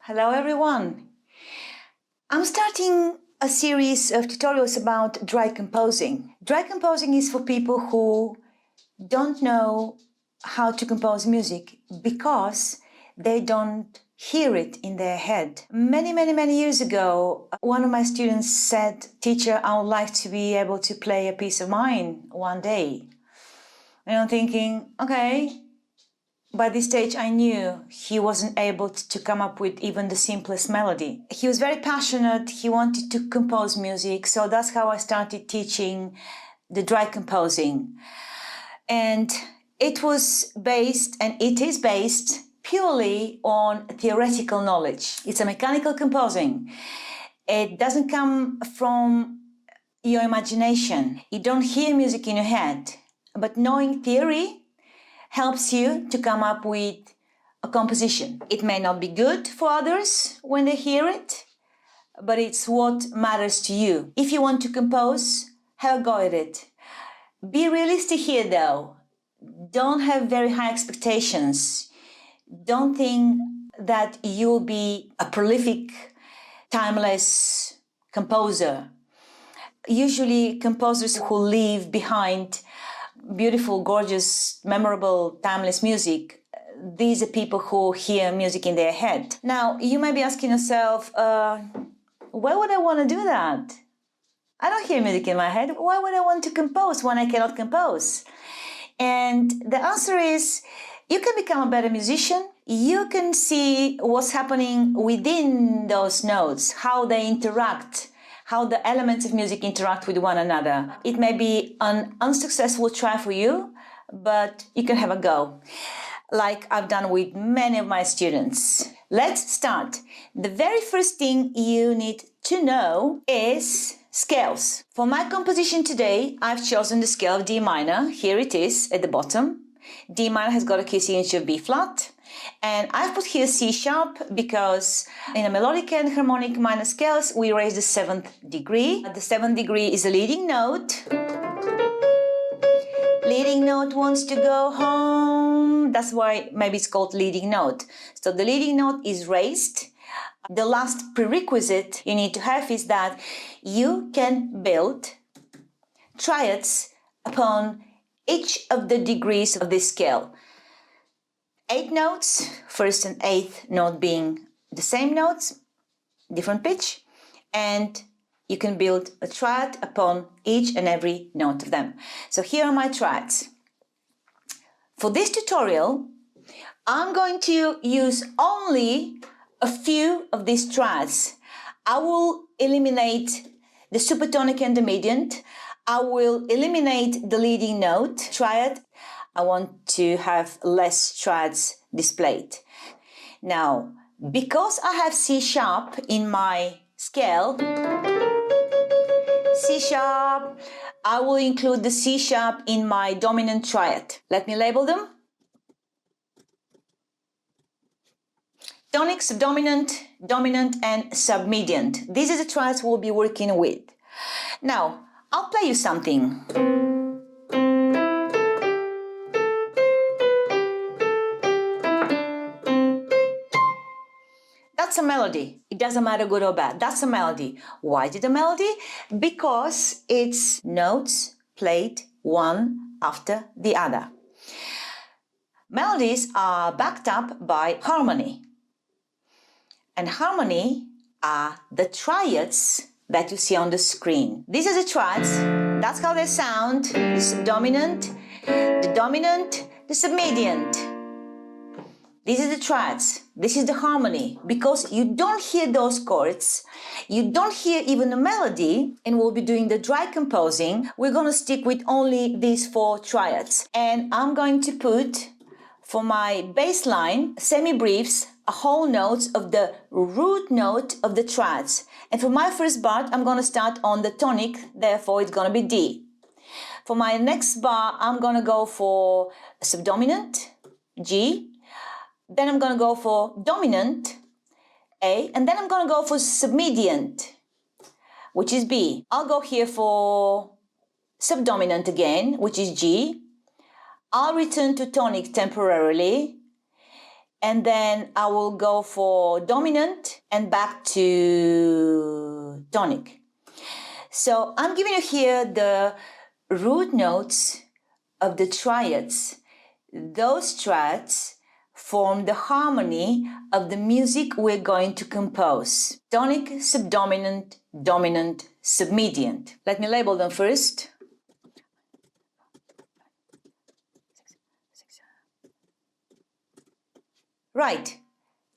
Hello everyone. I'm starting a series of tutorials about dry composing. Dry composing is for people who don't know how to compose music because they don't hear it in their head. Many years ago, one of my students said, "Teacher, I would like to be able to play a piece of mine one day." And I'm thinking, okay. By this stage, I knew he wasn't able to come up with even the simplest melody. He was very passionate. He wanted to compose music. So that's how I started teaching the dry composing. And it was based, and it is based, purely on theoretical knowledge. It's a mechanical composing. It doesn't come from your imagination. You don't hear music in your head. But knowing theory helps you to come up with a composition. It may not be good for others when they hear it, but it's what matters to you. If you want to compose, have a go at it. Be realistic here though. Don't have very high expectations. Don't think that you'll be a prolific, timeless composer. Usually composers who leave behind beautiful, gorgeous, memorable, timeless music, these are people who hear music in their head. Now, you may be asking yourself, why would I want to do that? I don't hear music in my head. Why would I want to compose when I cannot compose? And the answer is, you can become a better musician. You can see what's happening within those notes, how they interact, how the elements of music interact with one another. It may be an unsuccessful try for you, but you can have a go, like I've done with many of my students. Let's start. The very first thing you need to know is scales. For my composition today, I've chosen the scale of D minor. Here it is at the bottom. D minor has got a key signature of B flat. And I've put here C sharp because in a melodic and harmonic minor scales, we raise the 7th degree. The 7th degree is a leading note. Leading note wants to go home. That's why maybe it's called leading note. So the leading note is raised. The last prerequisite you need to have is that you can build triads upon each of the degrees of this scale. 8 notes, first and 8th note being the same notes, different pitch, and you can build a triad upon each and every note of them. So here are my triads. For this tutorial, I'm going to use only a few of these triads. I will eliminate the supertonic and the mediant. I will eliminate the leading note triad. I want to have less triads displayed. Now, because I have C sharp in my scale, C sharp, I will include the C sharp in my dominant triad. Let me label them. Tonic, subdominant, dominant, and submediant. These are the triads we'll be working with. Now, I'll play you something. That's a melody. It doesn't matter good or bad. That's a melody. Why is it a melody? Because it's notes played one after the other. Melodies are backed up by harmony. And harmony are the triads that you see on the screen. These are the triads. That's how they sound. The subdominant, the dominant, the submediant. These are the triads. This is the harmony. Because you don't hear those chords, you don't hear even the melody, and we'll be doing the dry composing. We're going to stick with only these 4 triads. And I'm going to put, for my bass line, semi-briefs, a whole notes of the root note of the triads. And for my first bar, I'm going to start on the tonic, therefore it's going to be D. For my next bar, I'm going to go for subdominant, G. Then I'm going to go for dominant, A, and then I'm going to go for submediant, which is B. I'll go here for subdominant again, which is G. I'll return to tonic temporarily, and then I will go for dominant and back to tonic. So I'm giving you here the root notes of the triads. Those triads form the harmony of the music we're going to compose. Tonic, subdominant, dominant, submediant. Let me label them first. Right.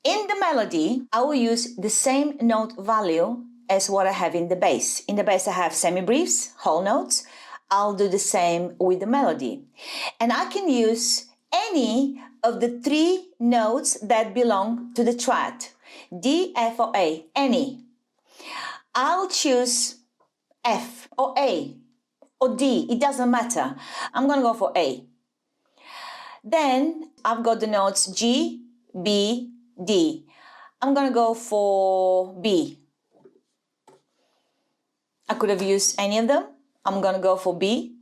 In the melody, I will use the same note value as what I have in the bass. In the bass, I have semi-briefs, whole notes. I'll do the same with the melody. And I can use any of the three notes that belong to the triad. D, F, or A, any. I'll choose F or A or D, it doesn't matter. I'm gonna go for A. Then I've got the notes G, B, D. I'm gonna go for B. I could have used any of them. I'm gonna go for B.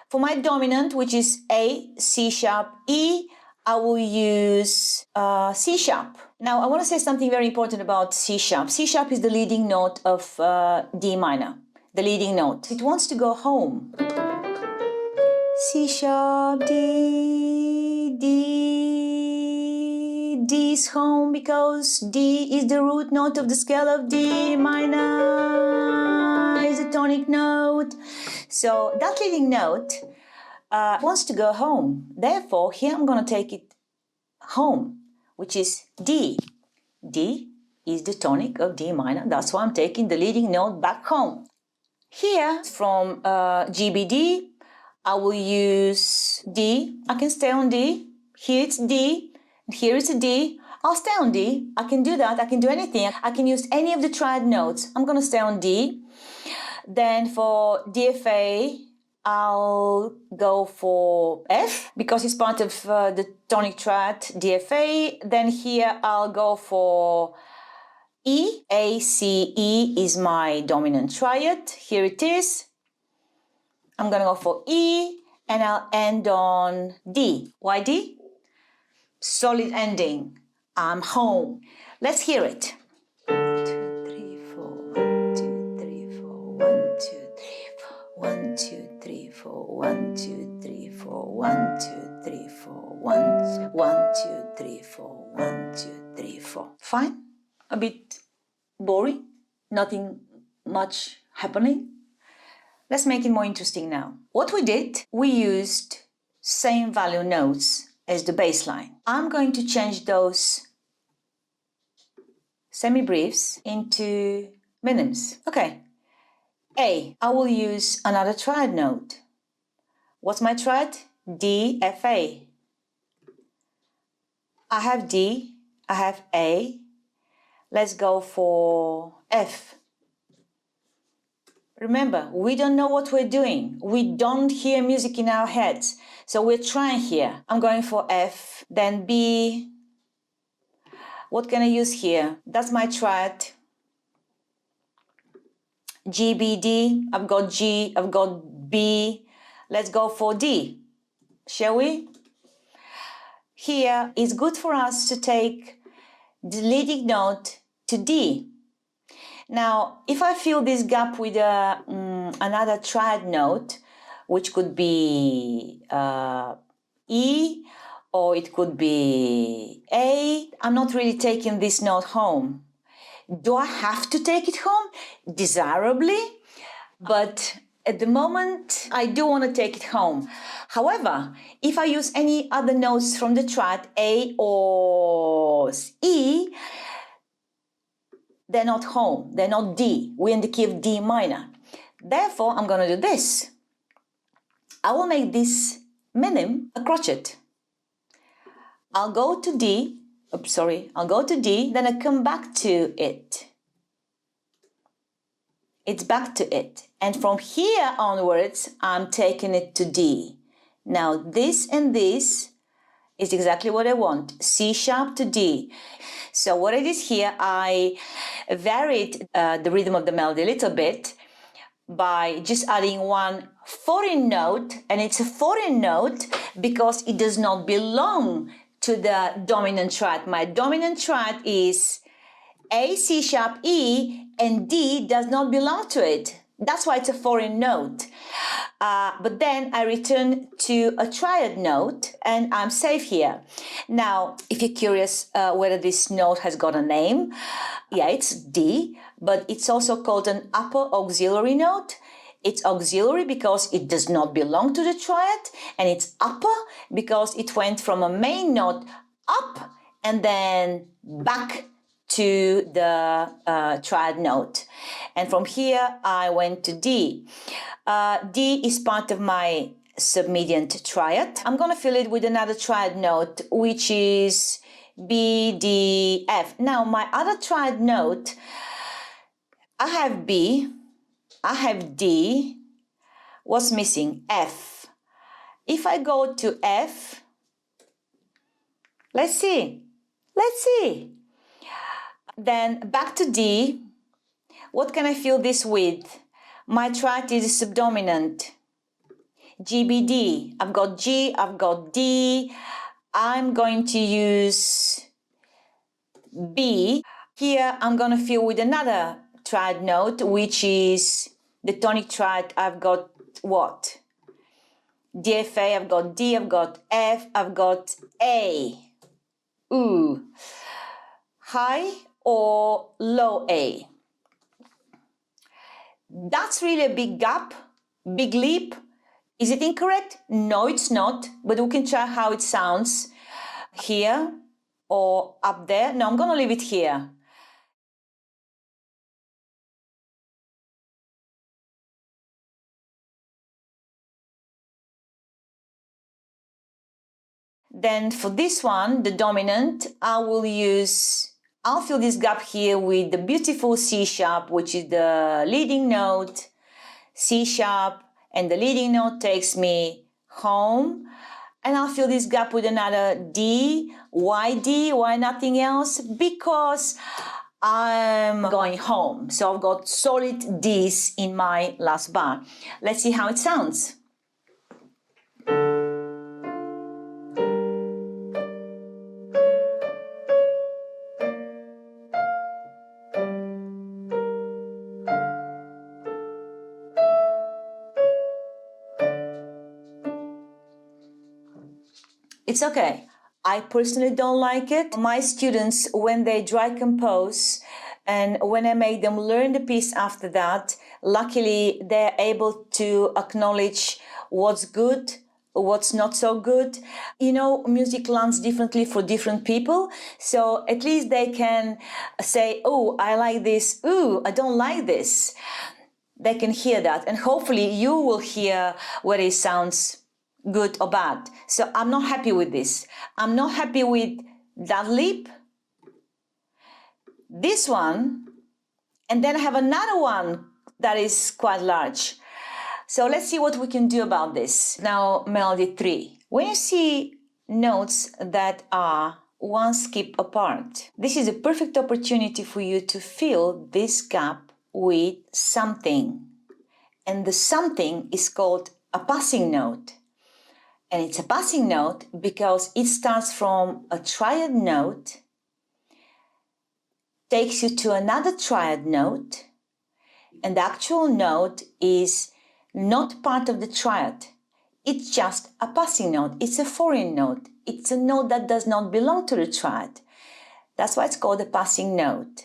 For my dominant, which is A, C sharp, E, I will use C sharp. Now I want to say something very important about C sharp. C sharp is the leading note of D minor, the leading note. It wants to go home. C sharp, D, D, D is home because D is the root note of the scale of D minor, is a tonic note. So that leading note wants to go home. Therefore, here I'm going to take it home, which is D. D is the tonic of D minor. That's why I'm taking the leading note back home. Here, from GBD, I will use D. I can stay on D. Here it's D. Here it's a D. I'll stay on D. I can do that. I can do anything. I can use any of the triad notes. I'm going to stay on D. Then for DFA, I'll go for F because it's part of the tonic triad DFA. Then here I'll go for E. A, C, E is my dominant triad. Here it is. I'm going to go for E and I'll end on D. Why D? Solid ending. I'm home. Let's hear it. 1, 2, 3, 4. 1, 2, 3, 4. 1, 2, 3, 4. 1, 2, 3, 4. 1, 2, 3, 4. 1, 2, 3, 4. 1, 2, 3, 4. 1, 2, 3, 4. Fine? A bit boring? Nothing much happening? Let's make it more interesting now. What we did, we used same value notes as the bass line. I'm going to change those semi-briefs into minims. Okay. A, I will use another triad note. What's my triad? D, F, A. I have D, I have A. Let's go for F. Remember, we don't know what we're doing. We don't hear music in our heads. So we're trying here. I'm going for F, then B. What can I use here? That's my triad. G, B, D. I've got G, I've got B. Let's go for D, shall we? Here, it's good for us to take the leading note to D. Now, if I fill this gap with another triad note, which could be E, or it could be A, I'm not really taking this note home. Do I have to take it home? Desirably, but at the moment, I do want to take it home. However, if I use any other notes from the triad, A or E, they're not home, they're not D. We're in the key of D minor. Therefore, I'm going to do this. I will make this minim a crotchet. I'll go to D, I'll go to D, then I come back to it. It's back to it. And from here onwards, I'm taking it to D. Now, this and this is exactly what I want. C sharp to D. So what I did here, I varied the rhythm of the melody a little bit by just adding one foreign note, and it's a foreign note because it does not belong to the dominant triad. My dominant triad is A, C sharp, E, and D does not belong to it. That's why it's a foreign note. But then I return to a triad note and I'm safe here. Now, if you're curious whether this note has got a name, yeah, it's D, but it's also called an upper auxiliary note. It's auxiliary because it does not belong to the triad, and it's upper because it went from a main note up and then back to the triad note. And from here I went to D. D is part of my submediant triad. I'm going to fill it with another triad note, which is B, D, F. Now my other triad note, I have B, I have D. What's missing? F. If I go to F, let's see. Then back to D. What can I fill this with? My triad is subdominant. G, B, D. I've got G, I've got D. I'm going to use B. Here I'm going to fill with another triad note, which is the tonic triad. I've got what? DFA, I've got D, I've got F, I've got A. Ooh. High or low A? That's really a big gap, big leap. Is it incorrect? No, it's not, but we can try how it sounds here or up there. No, I'm going to leave it here. Then for this one, the dominant, I'll fill this gap here with the beautiful C sharp, which is the leading note, C sharp, and the leading note takes me home. And I'll fill this gap with another D. Why D? Why nothing else? Because I'm going home. So I've got solid Ds in my last bar. Let's see how it sounds. It's okay. I personally don't like it. My students, when they dry compose and when I make them learn the piece after that, luckily they're able to acknowledge what's good, what's not so good. You know, music lands differently for different people. So at least they can say, oh, I like this. Ooh, I don't like this. They can hear that. And hopefully you will hear whether it sounds good or bad. So I'm not happy with this. I'm not happy with that leap, this one, and then I have another one that is quite large. So let's see what we can do about this. Now, melody 3. When you see notes that are one skip apart, this is a perfect opportunity for you to fill this gap with something. And the something is called a passing note. And it's a passing note because it starts from a triad note, takes you to another triad note, and the actual note is not part of the triad. It's just a passing note. It's a foreign note. It's a note that does not belong to the triad. That's why it's called a passing note.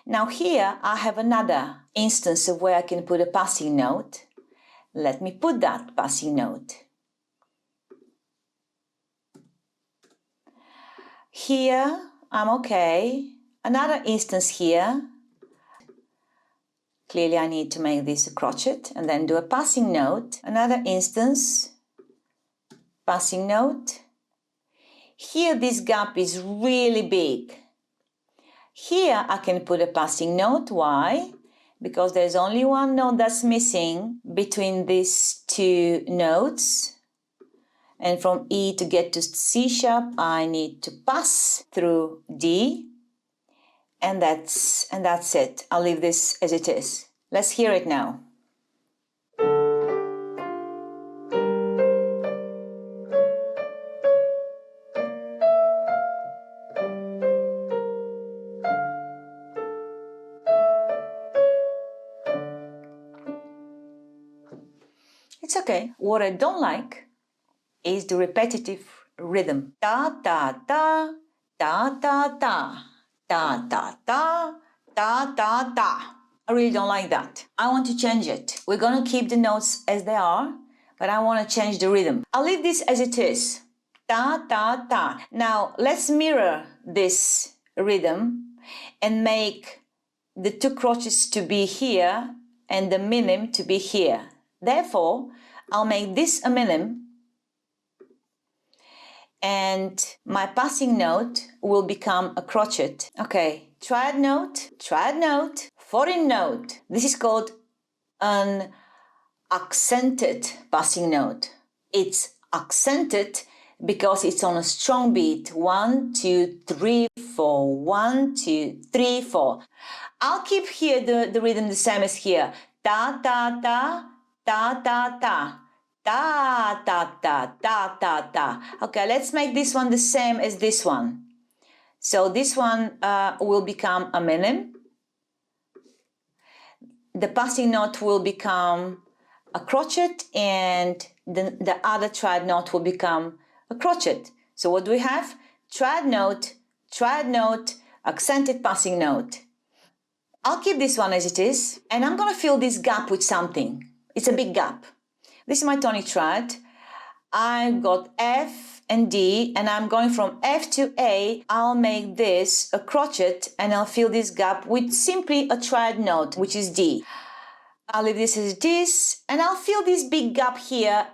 Now here I have another instance of where I can put a passing note. Let me put that passing note. Here, I'm okay. Another instance here. Clearly I need to make this a crotchet and then do a passing note. Another instance, passing note. Here this gap is really big. Here I can put a passing note. Why? Because there's only one note that's missing between these two notes. And from E to get to C sharp, I need to pass through D. And that's it. I'll leave this as it is. Let's hear it now. It's okay. What I don't like is the repetitive rhythm. Da, da, da, da, da, da, da, da, da, da, da, da. I really don't like that. I want to change it. We're going to keep the notes as they are, but I want to change the rhythm. I'll leave this as it is. Da, da, da. Now, let's mirror this rhythm and make the two crotchets to be here and the minim to be here. Therefore, I'll make this a minim and my passing note will become a crotchet. Okay, triad note, foreign note. This is called an accented passing note. It's accented because it's on a strong beat. 1, 2, 3, 4. 1, 2, 3, 4. I'll keep here the rhythm the same as here. Da, da, da, da, da, da. Da, da, da, da, da, da. Okay, let's make this one the same as this one. So this one will become a minim. The passing note will become a crotchet and the other triad note will become a crotchet. So what do we have? Triad note, accented passing note. I'll keep this one as it is and I'm going to fill this gap with something. It's a big gap. This is my tonic triad. I've got F and D and I'm going from F to A. I'll make this a crotchet and I'll fill this gap with simply a triad note, which is D. I'll leave this as it is and I'll fill this big gap here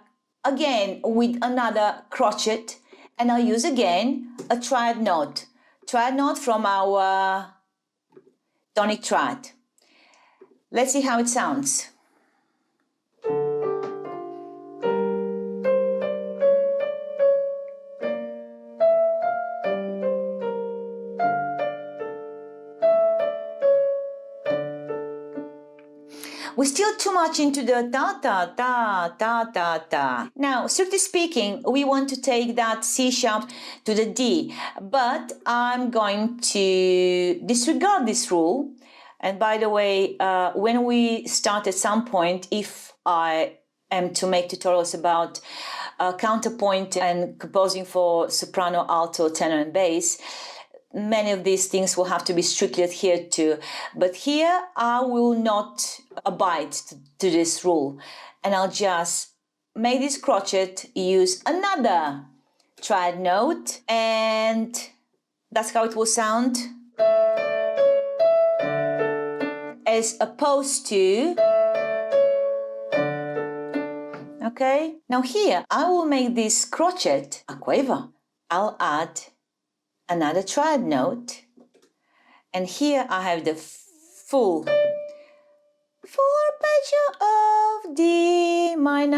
again with another crotchet and I'll use again a triad note from our tonic triad. Let's see how it sounds. We're still too much into the da da da da da da. Now, strictly speaking, we want to take that C sharp to the D, but I'm going to disregard this rule. And by the way, when we start at some point, if I am to make tutorials about counterpoint and composing for soprano, alto, tenor, and bass, many of these things will have to be strictly adhered to, but here I will not abide to this rule and I'll just make this crotchet, use another triad note and that's how it will sound, as opposed to, okay, now here I will make this crotchet a quaver. I'll add another triad note and here I have the full arpeggio of D minor.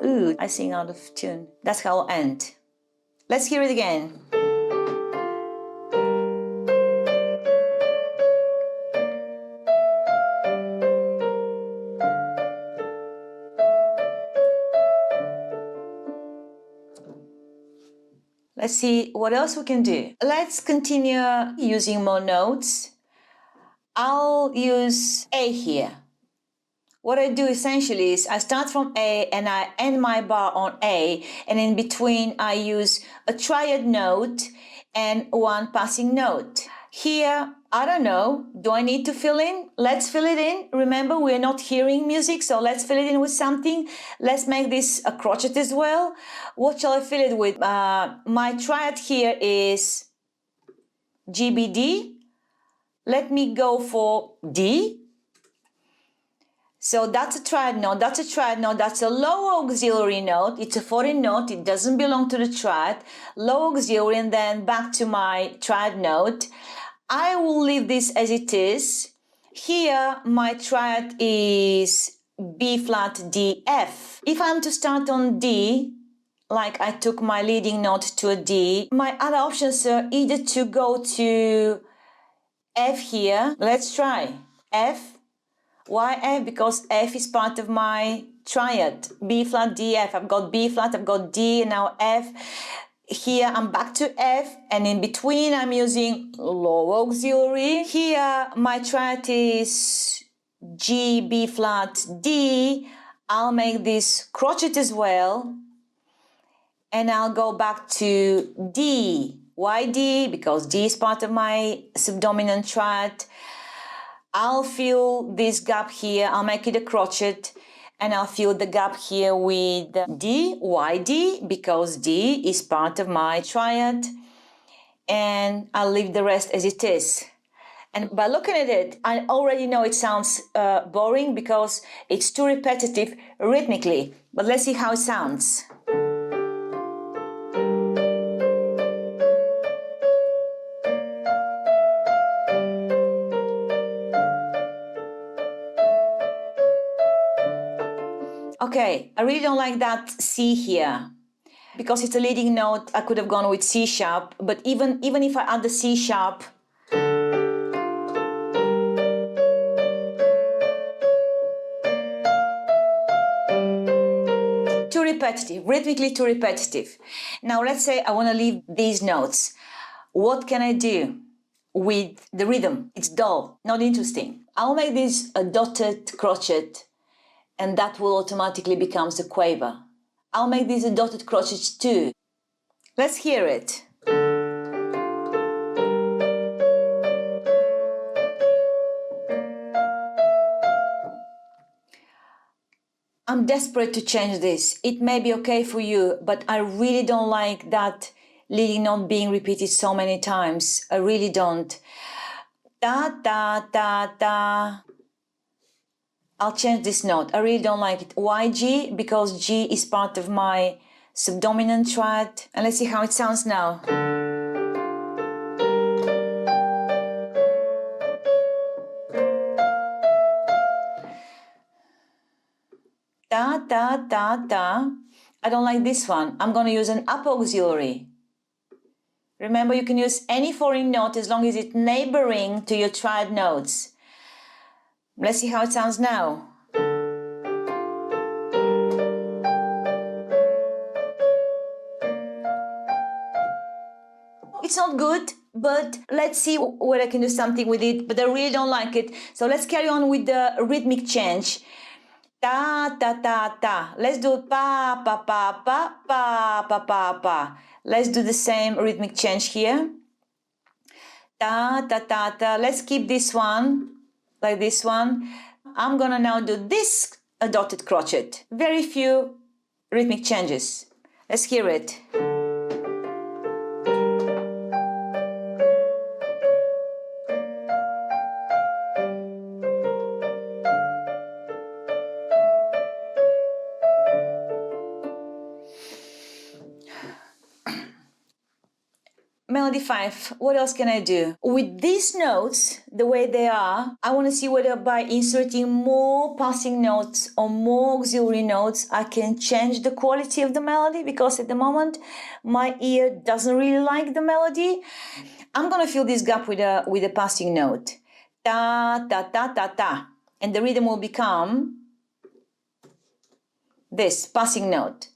Ooh, I sing out of tune. That's how I'll end. Let's hear it again. Let's see what else we can do. Let's continue using more notes. I'll use A here. What I do essentially is I start from A and I end my bar on A, and in between I use a triad note and one passing note. Here, I don't know, do I need to fill in? Let's fill it in. Remember, we're not hearing music, so let's fill it in with something. Let's make this a crotchet as well. What shall I fill it with? My triad here is GBD. Let me go for D. So that's a triad note, that's a low auxiliary note, it's a foreign note, it doesn't belong to the triad, low auxiliary, and then back to my triad note. I will leave this as it is. Here my triad is B flat D F. If I'm to start on D, like I took my leading note to a D, my other options are either to go to F here. Let's try F. Why F? Because F is part of my triad. B flat, D, F. I've got B flat, I've got D, and now F. Here I'm back to F, and in between I'm using low auxiliary. Here my triad is G, B flat, D. I'll make this crochet as well. And I'll go back to D. Why D? Because D is part of my subdominant triad. I'll fill this gap here. I'll make it a crochet. And I'll fill the gap here with D. Why D? Because D is part of my triad. And I'll leave the rest as it is. And by looking at it, I already know it sounds boring because it's too repetitive rhythmically. But let's see how it sounds. Okay, I really don't like that C here. Because it's a leading note, I could have gone with C sharp, but even if I add the C sharp, too repetitive, rhythmically too repetitive. Now let's say I want to leave these notes. What can I do with the rhythm? It's dull, not interesting. I'll make this a dotted crochet, and that will automatically become the quaver. I'll make these a dotted crochet too. Let's hear it. I'm desperate to change this. It may be okay for you, but I really don't like that leading note being repeated so many times. I really don't. Da, da, da, da. I'll change this note. I really don't like it. Why G? Because G is part of my subdominant triad. And let's see how it sounds now. Da, da, da, da. I don't like this one. I'm going to use an up auxiliary. Remember, you can use any foreign note as long as it's neighboring to your triad notes. Let's see how it sounds now. It's not good, but let's see whether I can do something with it, but I really don't like it. So let's carry on with the rhythmic change. Ta, ta, ta, ta. Let's do pa, pa, pa, pa, pa, pa, pa, pa. Let's do the same rhythmic change here. Ta, ta, ta, ta. Let's keep this one, like this one. I'm gonna now do this dotted crochet. Very few rhythmic changes. Let's hear it. Melody 5, what else can I do? With these notes, the way they are, I want to see whether by inserting more passing notes or more auxiliary notes, I can change the quality of the melody, because at the moment, my ear doesn't really like the melody. I'm going to fill this gap with a passing note. Ta, ta, ta, ta, ta. And the rhythm will become this passing note.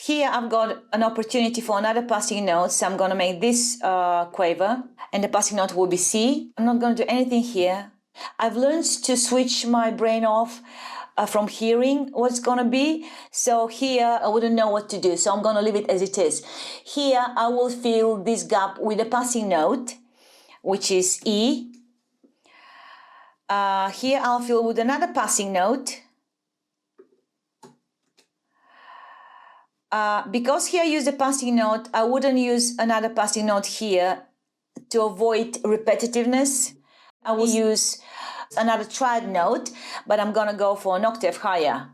Here I've got an opportunity for another passing note, so I'm going to make this quaver, and the passing note will be C. I'm not going to do anything here. I've learned to switch my brain off from hearing what's going to be, so here I wouldn't know what to do, so I'm going to leave it as it is. Here I will fill this gap with a passing note, which is E. Here I'll fill with another passing note. Because here I use the passing note, I wouldn't use another passing note here to avoid repetitiveness. I will use another triad note, but I'm gonna go for an octave higher.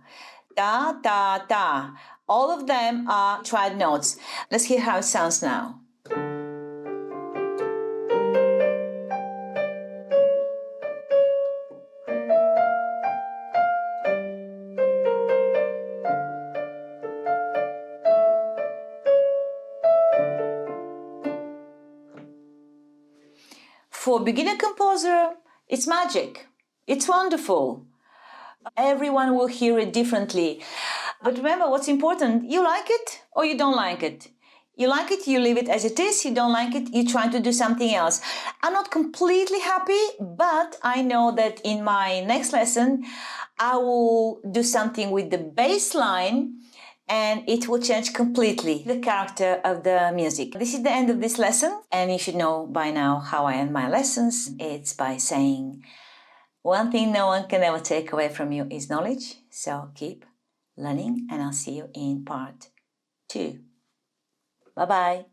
Ta, ta, ta. All of them are triad notes. Let's hear how it sounds now. For a beginner composer, it's magic. It's wonderful. Everyone will hear it differently. But remember, what's important, you like it or you don't like it. You like it, you leave it as it is. You don't like it, you try to do something else. I'm not completely happy, but I know that in my next lesson, I will do something with the bass line and it will change completely the character of the music. This is the end of this lesson, and you should know by now how I end my lessons. It's by saying, one thing no one can ever take away from you is knowledge. So keep learning, and I'll see you in part 2. Bye-bye.